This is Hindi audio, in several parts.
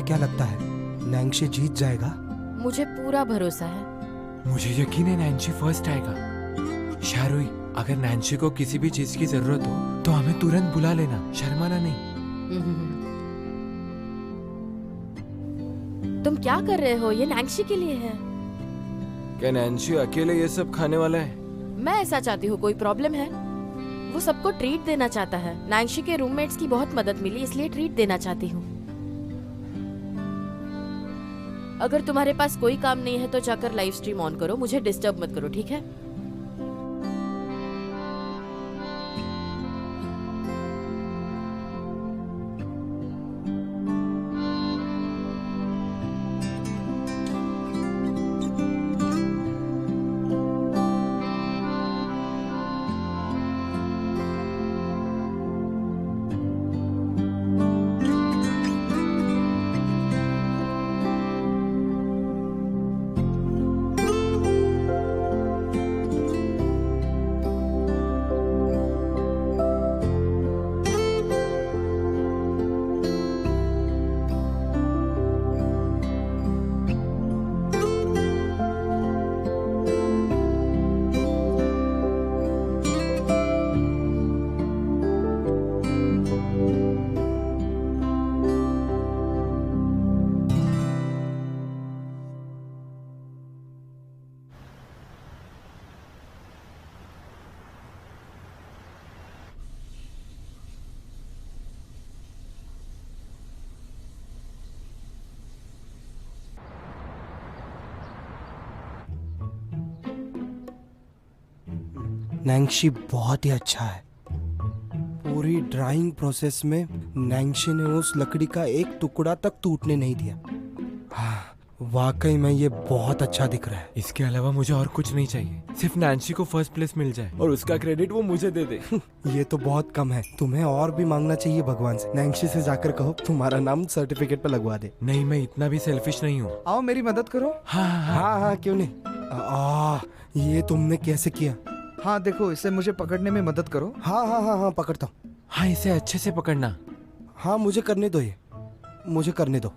तुम्हें क्या लगता है नैंशी जीत जाएगा? मुझे पूरा भरोसा है। मुझे यकीन है नैन्सी फर्स्ट आएगा। शारुई, अगर नैन्सी को किसी भी चीज की जरूरत हो तो हमें तुरंत बुला लेना, शर्माना नहीं। तुम क्या कर रहे हो? ये नैंशी के लिए है। क्या नैन्सी अकेले ये सब खाने वाला है? मैं ऐसा चाहती हूँ, कोई प्रॉब्लम है? वो सबको ट्रीट देना चाहता है। नैंशी के रूममेट्स की बहुत मदद मिली, इसलिए ट्रीट देना चाहती हूँ। अगर तुम्हारे पास कोई काम नहीं है तो जाकर लाइव स्ट्रीम ऑन करो, मुझे डिस्टर्ब मत करो, ठीक है? नैंशी बहुत ही अच्छा है। पूरी ड्राइंग प्रोसेस में नैंशी ने उस लकड़ी का एक टुकड़ा तक टूटने नहीं दिया। हाँ, वाकई में ये बहुत अच्छा दिख रहा है। इसके अलावा मुझे और कुछ नहीं चाहिए, सिर्फ नैन्सी को फर्स्ट प्लेस मिल जाए और उसका क्रेडिट वो मुझे दे दे। ये तो बहुत कम है, तुम्हें और भी मांगना चाहिए भगवान से। नैंशी से जाकर कहो तुम्हारा नाम सर्टिफिकेट पे लगवा दे। नहीं, मैं इतना भी सेल्फिश नहीं हूँ। आओ मेरी मदद करो। हाँ हाँ हाँ हाँ, क्यों नहीं। ये तुमने कैसे किया? हाँ देखो, इसे मुझे पकड़ने में मदद करो। हाँ हाँ हाँ हाँ, पकड़ता हूँ। हाँ, इसे अच्छे से पकड़ना। हाँ, मुझे करने दो, ये मुझे करने दो।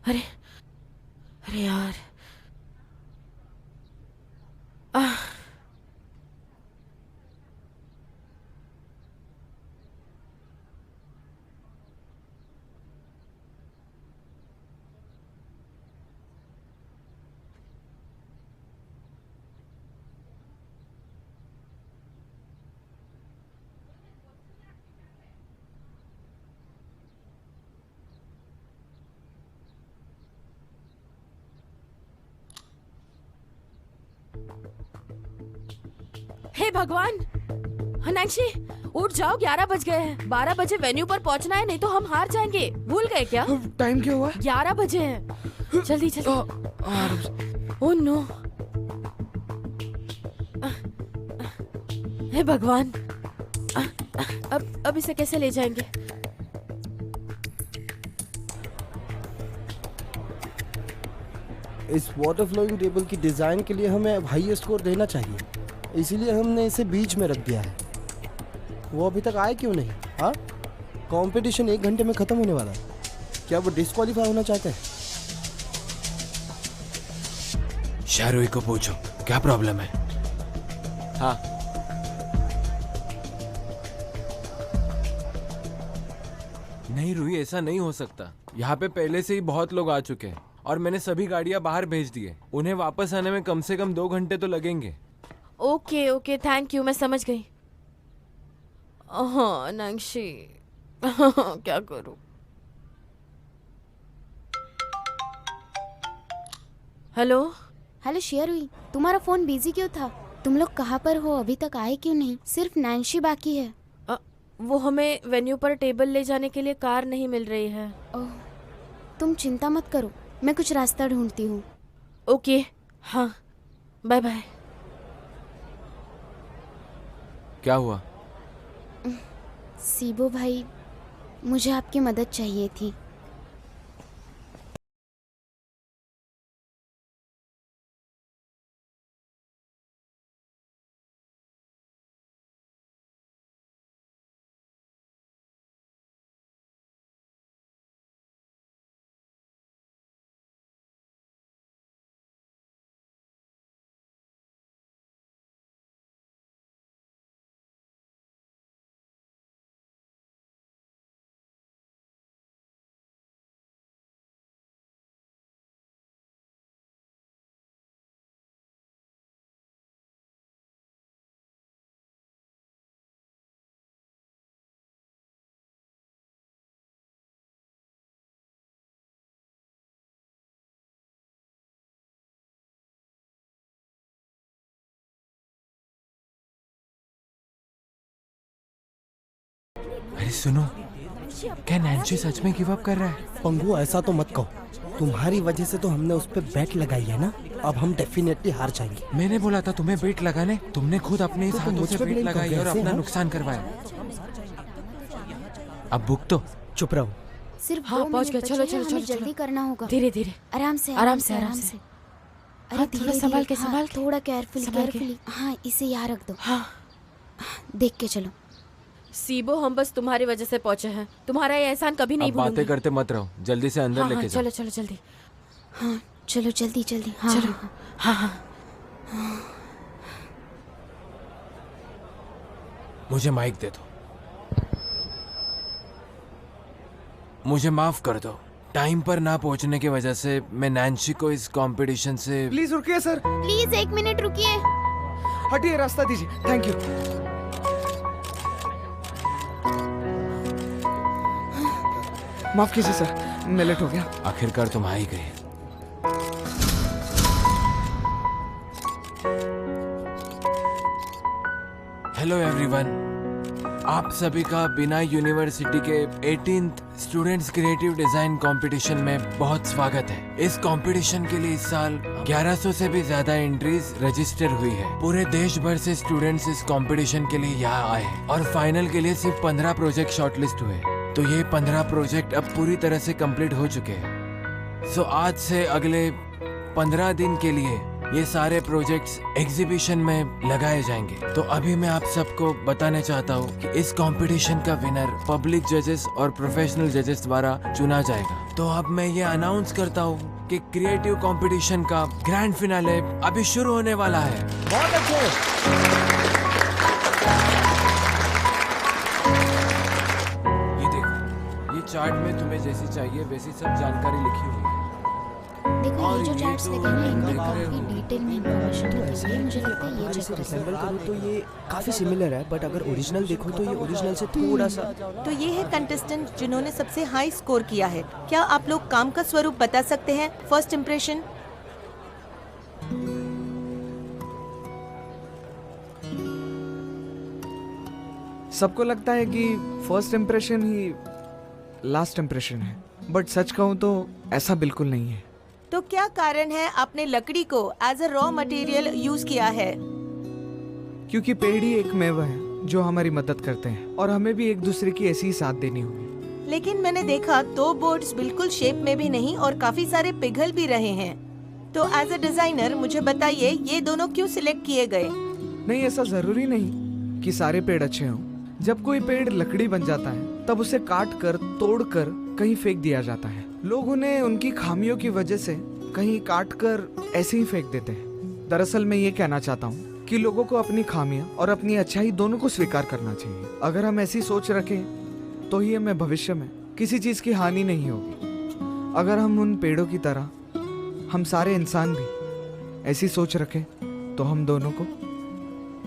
अरे अरे यार। हे भगवान! नैंशी, उठ जाओ, 11 बज गए हैं। 12 बजे वेन्यू पर पहुंचना है, नहीं तो हम हार जाएंगे। भूल गए क्या? टाइम क्या हुआ? 11 बजे हैं। जल्दी जल्दी। Oh no! हे भगवान! अब इसे कैसे ले जाएंगे? इस वाटर फ्लोइंग टेबल की डिजाइन के लिए हमें हाई स्कोर देना चाहिए, इसीलिए हमने इसे बीच में रख दिया है। वो अभी तक आए क्यों नहीं? हाँ, कंपटीशन 1 घंटे में खत्म होने वाला है। क्या वो डिस्क्वालीफाई होना चाहते हैं? शारुई को पूछो क्या प्रॉब्लम है। हाँ, नहीं रूही, ऐसा नहीं हो सकता। यहाँ पे पहले से ही बहुत लोग आ चुके हैं और मैंने सभी गाड़ियाँ बाहर भेज दी है। उन्हें वापस आने में कम से कम 2 घंटे तो लगेंगे। ओके ओके, थैंक यू, मैं समझ गई। हाँ नैंशी, क्या करूं? हेलो। हेलो शेयरुई, तुम्हारा फोन बिजी क्यों था? तुम लोग कहाँ पर हो? अभी तक आए क्यों नहीं? सिर्फ नैन्सी बाकी है। वो हमें वेन्यू पर टेबल ले जाने के लिए कार नहीं मिल रही है। ओह, तुम चिंता मत करो, मैं कुछ रास्ता ढूंढती हूँ। ओके, हाँ, बाय बाय। क्या हुआ? सीबो भाई, मुझे आपकी मदद चाहिए थी। अरे सुनो, क्या नैन्सी सच में गिव अप कर रहा है? पंगू, ऐसा तो मत कहो। तुम्हारी वजह से तो हमने उस पे बेट लगाई है ना। अब हम डेफिनेटली हार जाएंगे। मैंने बोला था तुम्हें बेट लगाने, तुमने खुद अपने ही हाथों मुझ से पे बेट blame कर लगाई रहे और ऐसे, अपना हाँ? नुकसान करवाया। अब भुग तो। चुप रहो। सिर्फ हाँ, 2 पहुंच मिनट गए। बचे चलो, हैं, चलो, हमें चलो, जल्दी चलो। करना होगा। धीरे धीरे। आराम से, आराम से, आराम से। अरे हाँ, धीरे थोड़ा संभाल के, धीरे, हाँ, संभाल के। थोड़ा केयरफुली संभाल के। केयरफुली। हाँ, इसे यहाँ रख दो। हाँ। देख के चलो। सीबो, हम बस तुम्हारी वजह से पहुंचे हैं। तुम्हारा ये एहसान कभी नहीं अब बातें भूलूंगी। करते मत रहो, जल्दी से अंदर हाँ, लेके हाँ, जाओ। चलो चलो जल्दी। हाँ, चलो जल्दी जल्दी। हाँ, चलो। हाँ, हाँ हाँ। मुझे माइक दे दो। मुझे माफ कर दो, टाइम पर ना पहुंचने की वजह से मैं नैन्सी को इस कंपटीशन से। प्लीज रुकिए सर, प्लीज 1 मिनट रुकिए। हटिए, रास्ता दीजिए। Thank you. माफ कीजिए सर, मैं लेट हो गया। आखिरकार तुम आ ही गए। हेलो एवरीवन, आप सभी का बिना यूनिवर्सिटी के 18th students creative design competition में बहुत स्वागत है। इस कंपटीशन के लिए इस साल 1100 से भी ज्यादा एंट्रीज रजिस्टर हुई है। पूरे देश भर से स्टूडेंट्स इस कंपटीशन के लिए यहाँ आए और फाइनल के लिए सिर्फ 15 प्रोजेक्ट शॉर्टलिस्ट हुए। तो ये 15 प्रोजेक्ट अब पूरी तरह से कंप्लीट हो चुके हैं। सो आज से अगले 15 दिन के लिए ये सारे प्रोजेक्ट्स एग्जीबिशन में लगाए जाएंगे। तो अभी मैं आप सबको बताना चाहता हूँ कि इस कंपटीशन का विनर पब्लिक जजेस और प्रोफेशनल जजेस द्वारा चुना जाएगा। तो अब मैं ये अनाउंस करता हूँ कि क्रिएटिव कंपटीशन का ग्रैंड फिनाले अभी शुरू होने वाला है। बहुत अच्छे। ये देखो, ये चार्ट में तुम्हें जैसी चाहिए वैसी सब जानकारी लिखी हुई है। देखो, और ये जो ये चार्ट्स तो लगे हैं ना, इनमें देख रहे काफी हो। डिटेल में इंफॉर्मेशन होती है। मुझे लगता है ये इसे चेक करो। रिसेंबल करो तो ये काफी सिमिलर है, बट अगर ओरिजिनल देखो तो ये ओरिजिनल से थोड़ा सा। तो ये है कंटेस्टेंट जिन्होंने सबसे हाई स्कोर किया है। क्या आप लोग काम का स्वरूप बता सकते हैं? First impression. सबको लगता है कि फर्स्ट इम्प्रेशन ही लास्ट इम्प्रेशन है, बट सच कहूँ तो ऐसा बिल्कुल नहीं है। तो क्या कारण है आपने लकड़ी को as a raw material use किया है? क्योंकि पेड़ ही एक मेवा है जो हमारी मदद करते हैं और हमें भी एक दूसरे की ऐसी ही साथ देनी होगी। लेकिन मैंने देखा 2 बोर्ड्स बिल्कुल शेप में भी नहीं और काफी सारे पिघल भी रहे हैं। तो एज अ डिजाइनर मुझे बताइए, ये दोनों क्यों सिलेक्ट किए गए? नहीं, ऐसा जरूरी नहीं कि सारे पेड़ अच्छे हों। जब कोई पेड़ लकड़ी बन जाता है तब उसे काट कर तोड़ कर कहीं फेंक दिया जाता है। लोग उन्हें उनकी खामियों की वजह से कहीं काट कर ऐसे ही फेंक देते हैं। दरअसल मैं ये कहना चाहता हूँ कि लोगों को अपनी खामियां और अपनी अच्छाई दोनों को स्वीकार करना चाहिए। अगर हम ऐसी सोच रखें तो ही हमें भविष्य में किसी चीज की हानि नहीं होगी। अगर हम उन पेड़ों की तरह हम सारे इंसान भी ऐसी सोच रखें तो हम दोनों को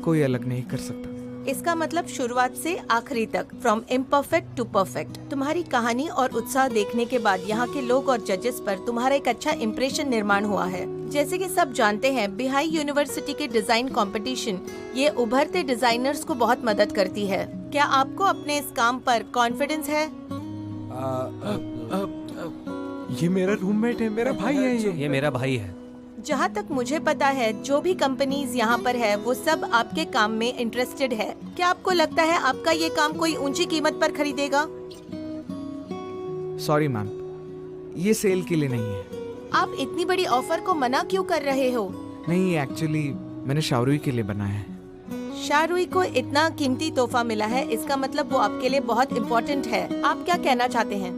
कोई अलग नहीं कर सकता। इसका मतलब शुरुआत से आखिरी तक, फ्रॉम इम्परफेक्ट टू परफेक्ट। तुम्हारी कहानी और उत्साह देखने के बाद यहाँ के लोग और जजेस पर तुम्हारा एक अच्छा इम्प्रेशन निर्माण हुआ है। जैसे कि सब जानते हैं, बिहाई यूनिवर्सिटी के डिजाइन कंपटीशन ये उभरते डिजाइनर्स को बहुत मदद करती है। क्या आपको अपने इस काम पर कॉन्फिडेंस है? ये मेरा रूममेट है, मेरा भाई है ये मेरा भाई है। जहाँ तक मुझे पता है, जो भी कंपनीज यहाँ पर है वो सब आपके काम में इंटरेस्टेड है। क्या आपको लगता है आपका ये काम कोई ऊंची कीमत पर खरीदेगा? सॉरी मैम, ये सेल के लिए नहीं है। आप इतनी बड़ी ऑफर को मना क्यों कर रहे हो? नहीं, एक्चुअली मैंने शाहरुई के लिए बनाया है। शाहरुई को इतना कीमती तोहफा मिला है, इसका मतलब वो आपके लिए बहुत इम्पोर्टेंट है। आप क्या कहना चाहते हैं?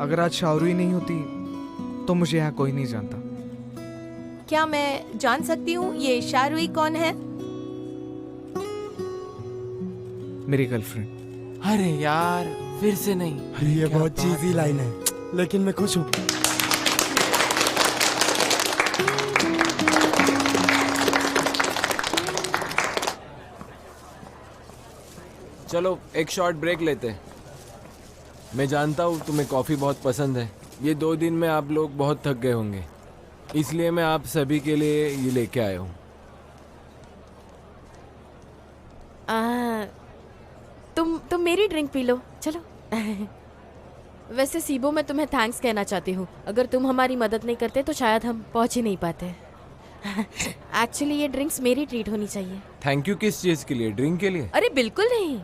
अगर आज शाहरुई नहीं होती तो मुझे यहाँ कोई नहीं जानता। क्या मैं जान सकती हूँ ये शाहरुई कौन है? मेरी गर्लफ्रेंड। अरे यार, फिर से नहीं। अरे ये बहुत चीजी लाइन है, लेकिन मैं खुश हूँ। चलो एक शॉर्ट ब्रेक लेते हैं। मैं जानता हूँ तुम्हें कॉफ़ी बहुत पसंद है। ये 2 दिन में आप लोग बहुत थक गए होंगे, इसलिए मैं आप सभी के लिए ये लेके आया हूँ। तुम मेरी ड्रिंक पी लो, चलो। वैसे सीबो, मैं तुम्हें थैंक्स कहना चाहती हूँ। अगर तुम हमारी मदद नहीं करते तो शायद हम पहुँच ही नहीं पाते। एक्चुअली ये ड्रिंक्स मेरी ट्रीट होनी चाहिए। थैंक यू किस चीज़ के लिए? ड्रिंक के लिए? अरे बिल्कुल नहीं।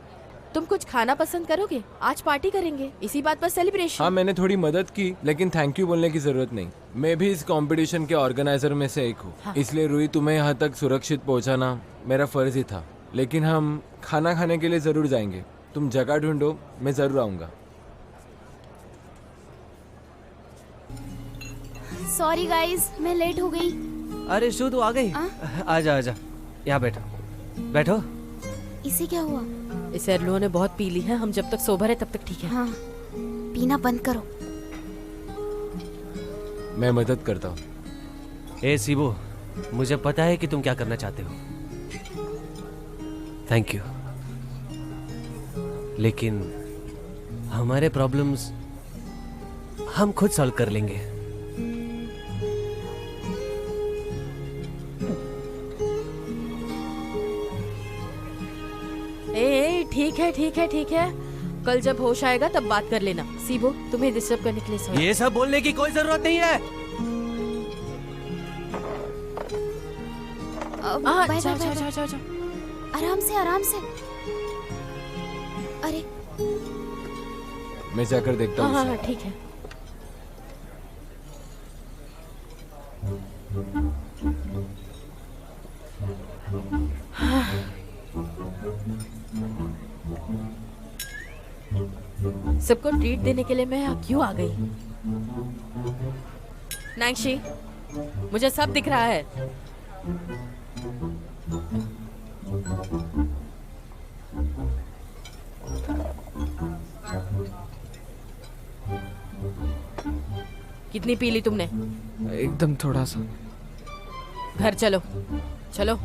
तुम कुछ खाना पसंद करोगे? आज पार्टी करेंगे, इसी बात पर सेलिब्रेशन। हाँ, मैंने थोड़ी मदद की, लेकिन थैंक यू बोलने की जरूरत नहीं। मैं भी इस कंपटीशन के ऑर्गेनाइजर में से एक हूँ। हाँ। इसलिए रूही, तुम्हें यहाँ तक सुरक्षित पहुँचाना मेरा फर्ज ही था। लेकिन हम खाना खाने के लिए जरूर जाएंगे। तुम जगह ढूंढो, मैं जरूर आऊँगा। सॉरी गाइस, मैं लेट हो गई। अरे शू, तू आ गई? आजा आजा, यहाँ बैठो बैठो। इसे क्या हुआ? इस एरलुओं ने बहुत पी ली है। हम जब तक सोबर है तब तक ठीक है। हाँ, पीना बंद करो। मैं मदद करता हूँ। ए सीबो, मुझे पता है कि तुम क्या करना चाहते हो। थैंक यू, लेकिन हमारे प्रॉब्लम्स हम खुद सॉल्व कर लेंगे। ठीक है ठीक है ठीक है, कल जब होश आएगा तब बात कर लेना। सीबो, तुम्हें डिस्टर्ब करने के लिए सॉरी। ये सब बोलने की कोई जरूरत नहीं है। हाँ, बाय जाओ बाय जाओ बाय। जाओ जाओ। आराम से आराम से। अरे मैं जाकर देखता हाँ हूँ। हाँ ठीक है। सबको ट्रीट देने के लिए मैं यहाँ क्यों आ गई? नैंशी, मुझे सब दिख रहा है। कितनी पी ली तुमने? एकदम थोड़ा सा। घर चलो चलो।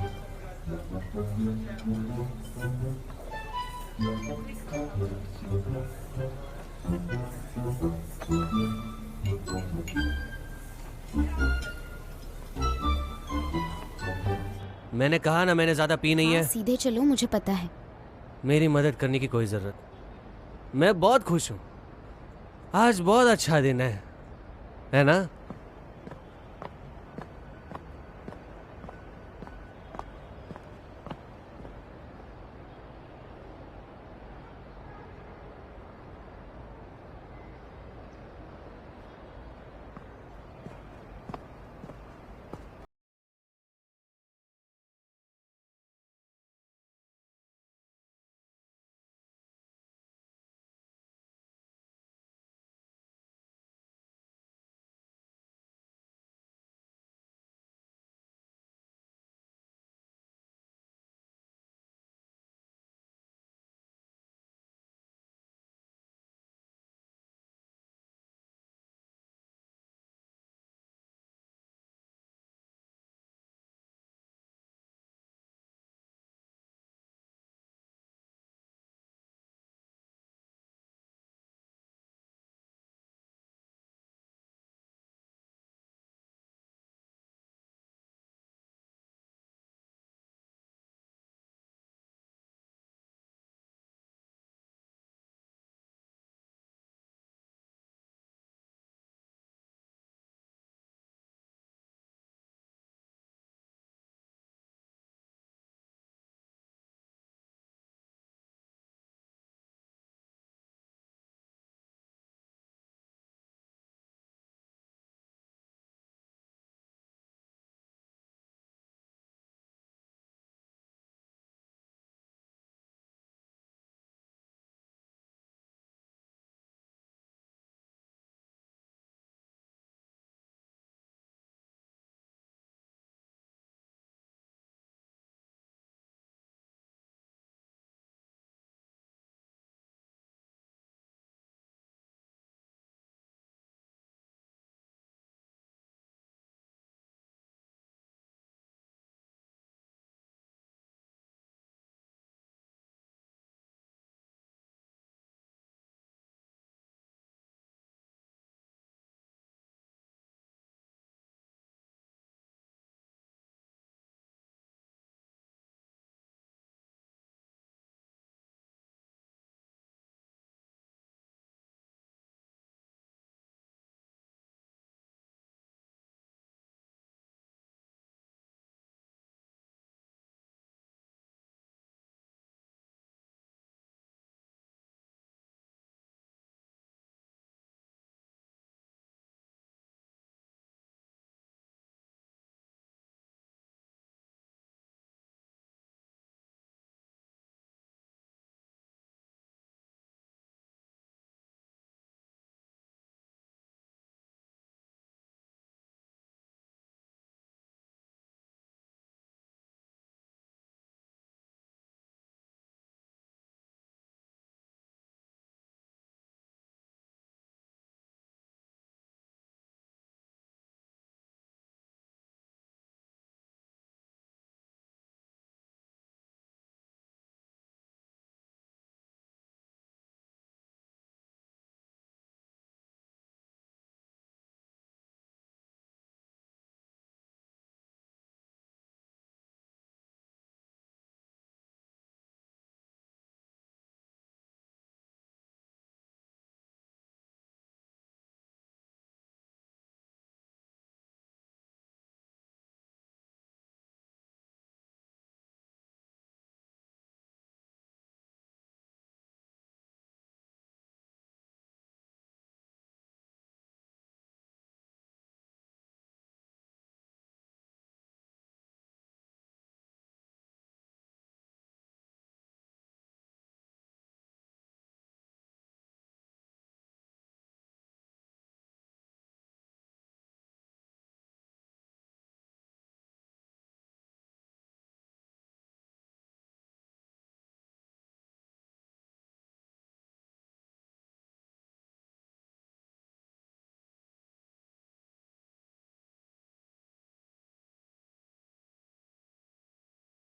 मैंने कहा ना, मैंने ज्यादा पी नहीं हाँ, है। सीधे चलो, मुझे पता है। मेरी मदद करने की कोई जरूरत। मैं बहुत खुश हूँ। आज बहुत अच्छा दिन है ना?